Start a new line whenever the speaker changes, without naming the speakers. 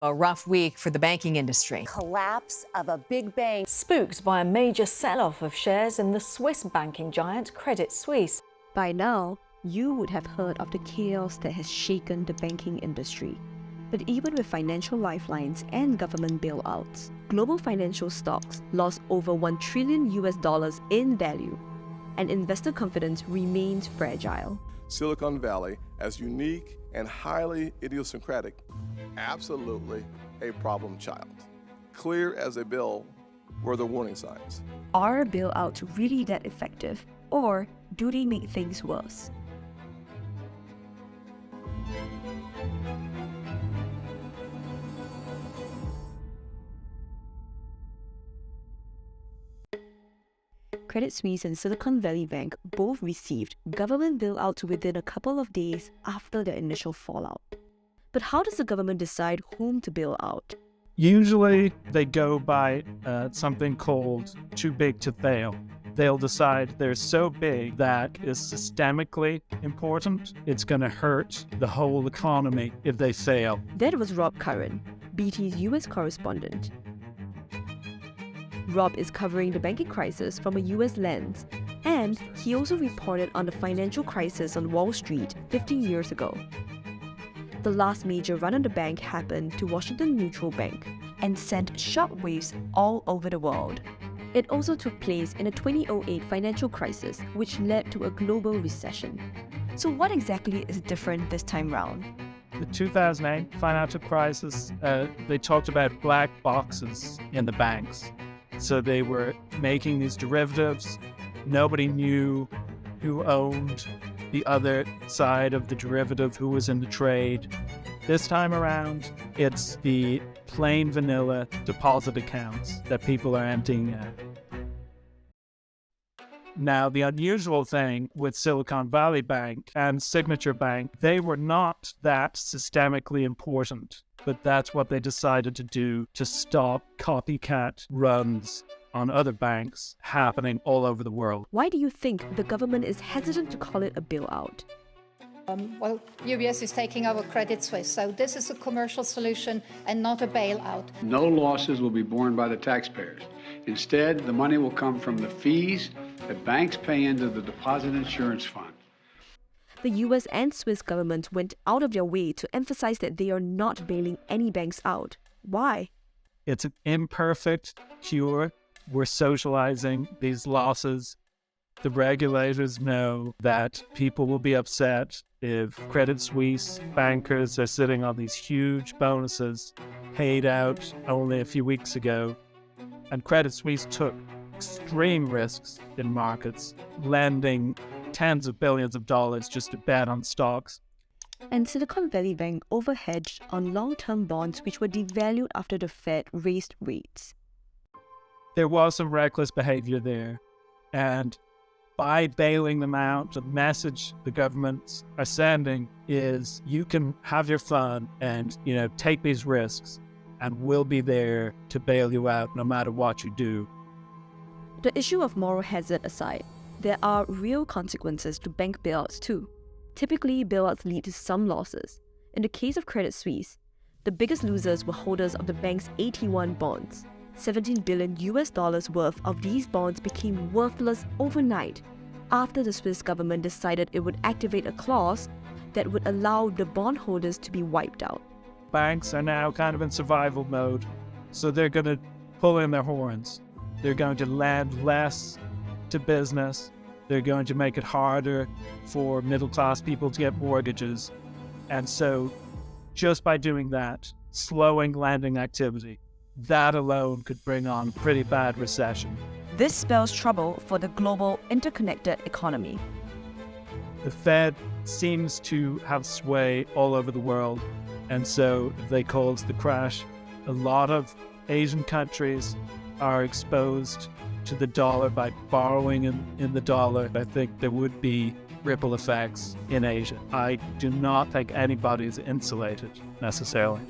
A rough week for the banking industry.
Collapse of a big bank.
Spooked by a major sell-off of shares in the Swiss banking giant Credit Suisse.
By now, you would have heard of the chaos that has shaken the banking industry. But even with financial lifelines and government bailouts, global financial stocks lost over $1 trillion in value, and investor confidence remains fragile.
Silicon Valley, as unique and highly idiosyncratic, absolutely a problem child. Clear as a bell were the warning signs.
Are bailouts really that effective, or do they make things worse? Credit Suisse and Silicon Valley Bank both received government bailouts within a couple of days after their initial fallout. But how does the government decide whom to bail out?
Usually, they go by something called too big to fail. They'll decide they're so big that is systemically important. It's going to hurt the whole economy if they fail.
That was Rob Curran, BT's US correspondent. Rob is covering the banking crisis from a US lens, and he also reported on the financial crisis on Wall Street 15 years ago. The last major run on the bank happened to Washington Mutual Bank and sent shockwaves all over the world. It also took place in a 2008 financial crisis, which led to a global recession. So what exactly is different this time round?
The 2008 financial crisis, they talked about black boxes in the banks. So they were making these derivatives. Nobody knew who owned the other side of the derivative, who was in the trade. This time around, it's the plain vanilla deposit accounts that people are emptying out. Now, the unusual thing with Silicon Valley Bank and Signature Bank, they were not that systemically important, but that's what they decided to do to stop copycat runs on other banks happening all over the world.
Why do you think the government is hesitant to call it a bailout?
Well, UBS is taking over Credit Suisse, so this is a commercial solution and not a bailout.
No losses will be borne by the taxpayers. Instead, the money will come from the fees that banks pay into the Deposit Insurance Fund.
The US and Swiss governments went out of their way to emphasize that they are not bailing any banks out. Why?
It's an imperfect cure. We're socializing these losses. The regulators know that people will be upset if Credit Suisse bankers are sitting on these huge bonuses paid out only a few weeks ago. And Credit Suisse took extreme risks in markets, lending tens of billions of dollars just to bet on stocks.
And Silicon Valley Bank overhedged on long-term bonds which were devalued after the Fed raised rates.
There was some reckless behavior there, and by bailing them out, the message the governments are sending is you can have your fun and, take these risks, and we'll be there to bail you out no matter what you do.
The issue of moral hazard aside, there are real consequences to bank bailouts too. Typically, bailouts lead to some losses. In the case of Credit Suisse, the biggest losers were holders of the bank's AT1 bonds. $17 billion worth of these bonds became worthless overnight after the Swiss government decided it would activate a clause that would allow the bondholders to be wiped out.
Banks are now kind of in survival mode, so they're going to pull in their horns. They're going to lend less to business. They're going to make it harder for middle-class people to get mortgages. And so just by doing that, slowing lending activity, that alone could bring on pretty bad recession.
This spells trouble for the global interconnected economy.
The Fed seems to have sway all over the world, and so if they cause the crash, a lot of Asian countries are exposed to the dollar by borrowing in the dollar. I think there would be ripple effects in Asia. I do not think anybody's insulated necessarily.